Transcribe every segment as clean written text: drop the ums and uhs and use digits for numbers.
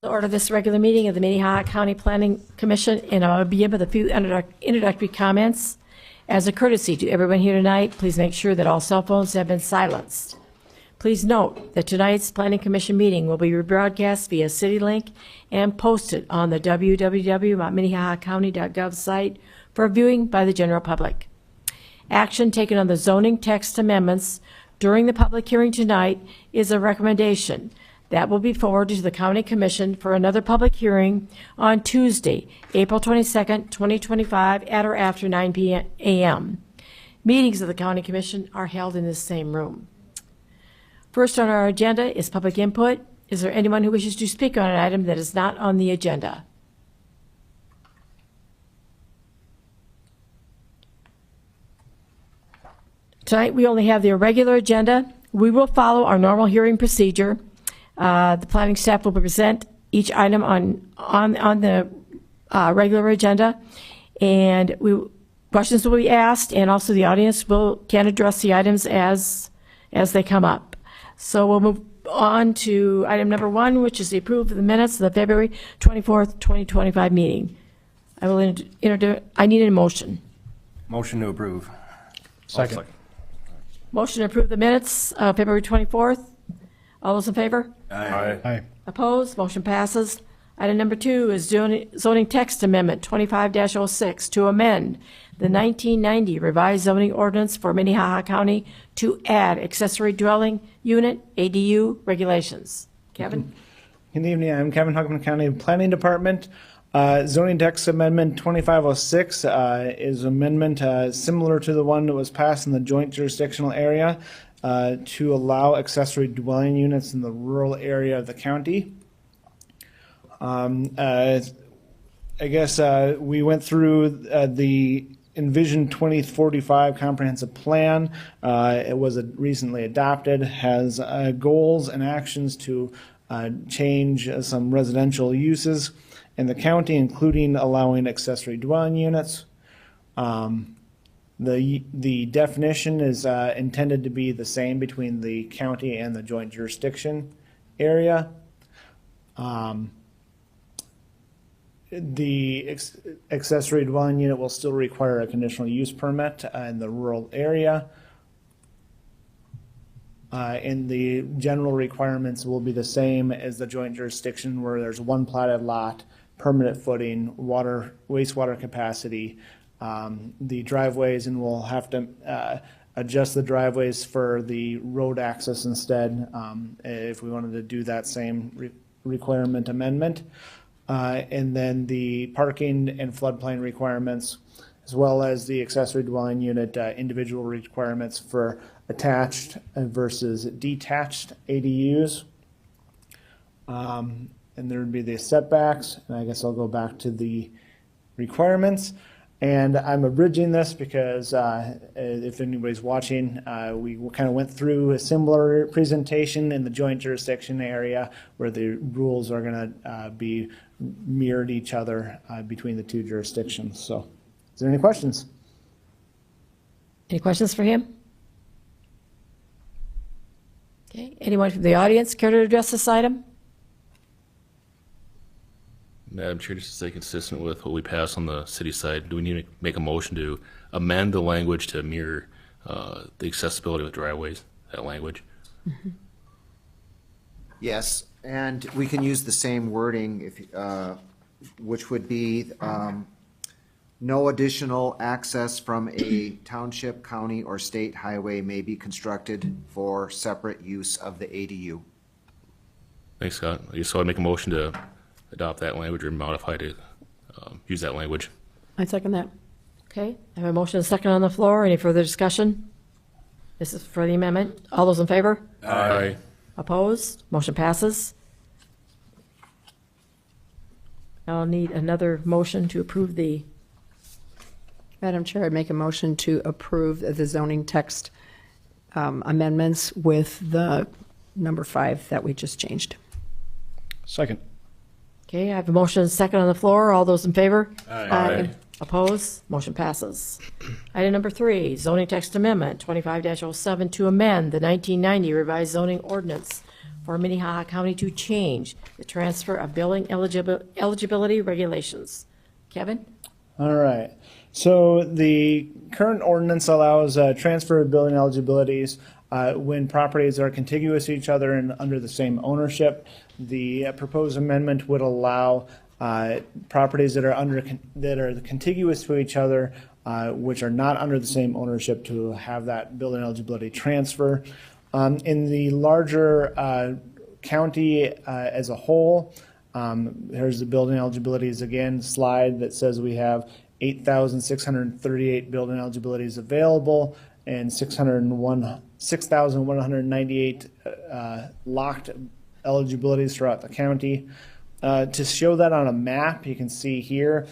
The order of this regular meeting of the Minnehaha County Planning Commission, and I'll begin with a few introductory comments. As a courtesy to everyone here tonight, please make sure that all cell phones have been silenced. Please note that tonight's Planning Commission meeting will be rebroadcast via CityLink and posted on the www.minnehahacounty.gov site for viewing by the general public. Action taken on the zoning text amendments during the public hearing tonight is a recommendation that will be forwarded to the County Commission for another public hearing on Tuesday, April 22nd, 2025, at or after 9 a.m. Meetings of the County Commission are held in this same room. First on our agenda is public input. Is there anyone who wishes to speak on an item that is not on the agenda? Tonight, we only have the irregular agenda. We will follow our normal hearing procedure. The planning staff will present each item on the regular agenda, and questions will be asked, and also the audience can address the items as they come up. So we'll move on to item number 1, which is the approval of the minutes of the February 24th, 2025 meeting. I need a motion. Motion to approve. Second. Motion to approve the minutes of February 24th. All those in favor? Aye. Aye. Opposed? Motion passes. Item number 2 is zoning text amendment 25-06 to amend the 1990 revised zoning ordinance for Minnehaha County to add accessory dwelling unit ADU regulations. Kevin? Good evening. I'm Kevin Huckman, County Planning Department. Zoning text amendment 2506 is amendment similar to the one that was passed in the joint jurisdictional area to allow accessory dwelling units in the rural area of the county. I guess we went through the Envision 2045 comprehensive plan. It was recently adopted, has goals and actions to change some residential uses in the county, including allowing accessory dwelling units. The definition is intended to be the same between the county and the joint jurisdiction area. The accessory dwelling unit will still require a conditional use permit in the rural area. And the general requirements will be the same as the joint jurisdiction, where there's one platted lot, permanent footing, wastewater capacity, the driveways, and we'll have to adjust the driveways for the road access instead if we wanted to do that same requirement amendment. And then the parking and floodplain requirements, as well as the accessory dwelling unit individual requirements for attached versus detached ADUs. And there would be the setbacks, and I guess I'll go back to the requirements. And I'm abridging this because if anybody's watching, we kind of went through a similar presentation in the joint jurisdiction area where the rules are going to be mirrored each other between the two jurisdictions. So is there any questions? Any questions for him? Okay. Anyone from the audience care to address this item? Madam Chair, just to stay consistent with what we passed on the city side, do we need to make a motion to amend the language to mirror the accessibility of driveways, that language? Mm-hmm. Yes, and we can use the same wording, if, which would be no additional access from a township, county, or state highway may be constructed for separate use of the ADU. Thanks, Scott. So I'd make a motion to adopt that language or modify to use that language. I second that. Okay. I have a motion and a second on the floor. Any further discussion? This is for the amendment. All those in favor? Aye. Opposed? Motion passes. I'll need another motion to approve the, Madam Chair, I make a motion to approve the zoning text amendments with the number 5 that we just changed. Second. okay, I have a motion and a second on the floor. All those in favor? Aye. Opposed? Motion passes. Item number 3, zoning text amendment 25-07 to amend the 1990 revised zoning ordinance for Minnehaha County to change the transfer of building eligibility regulations. Kevin? All right. So the current ordinance allows transfer of building eligibilities when properties are contiguous to each other and under the same ownership. The proposed amendment would allow properties that are contiguous to each other, which are not under the same ownership, to have that building eligibility transfer. In the larger county as a whole, here's the building eligibilities again slide that says we have 8,638 building eligibilities available and 6,198 locked eligibilities throughout the county. To show that on a map, you can see here,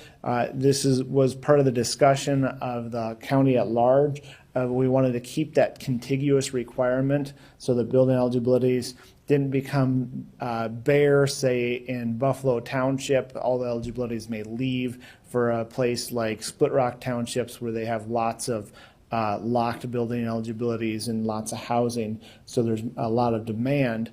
this was part of the discussion of the county at large. We wanted to keep that contiguous requirement so that building eligibilities didn't become bare, say, in Buffalo Township. All the eligibilities may leave for a place like Split Rock Townships where they have lots of locked building eligibilities and lots of housing, so there's a lot of demand.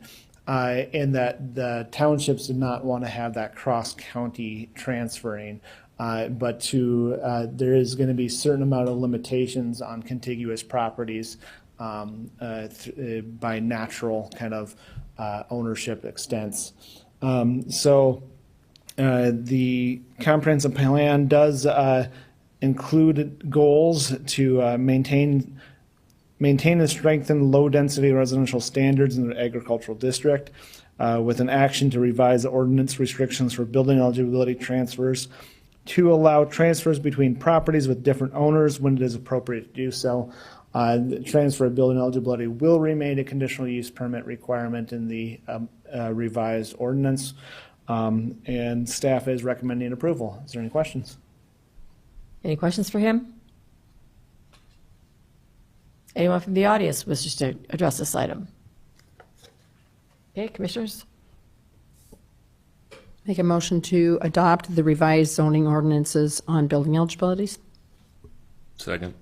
And that the townships did not want to have that cross-county transferring, but there is going to be a certain amount of limitations on contiguous properties by natural kind of ownership extents. The comprehensive plan does include goals to maintain and strengthen low-density residential standards in the agricultural district, with an action to revise the ordinance restrictions for building eligibility transfers, to allow transfers between properties with different owners when it is appropriate to do so. The transfer of building eligibility will remain a conditional use permit requirement in the revised ordinance, and staff is recommending approval. Is there any questions? Any questions for him? Anyone from the audience wishes to address this item? Okay, commissioners? Make a motion to adopt the revised zoning ordinances on building eligibilities. Second.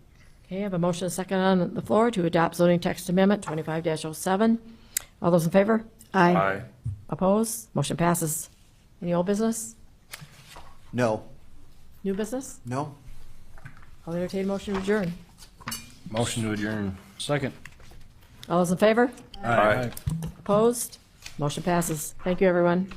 Okay, I have a motion and a second on the floor to adopt zoning text amendment 25-07. All those in favor? Aye. Opposed? Motion passes. Any old business? No. New business? No? I'll entertain a motion to adjourn. Motion to adjourn. Second. All those in favor? Aye. Opposed? Motion passes. Thank you, everyone.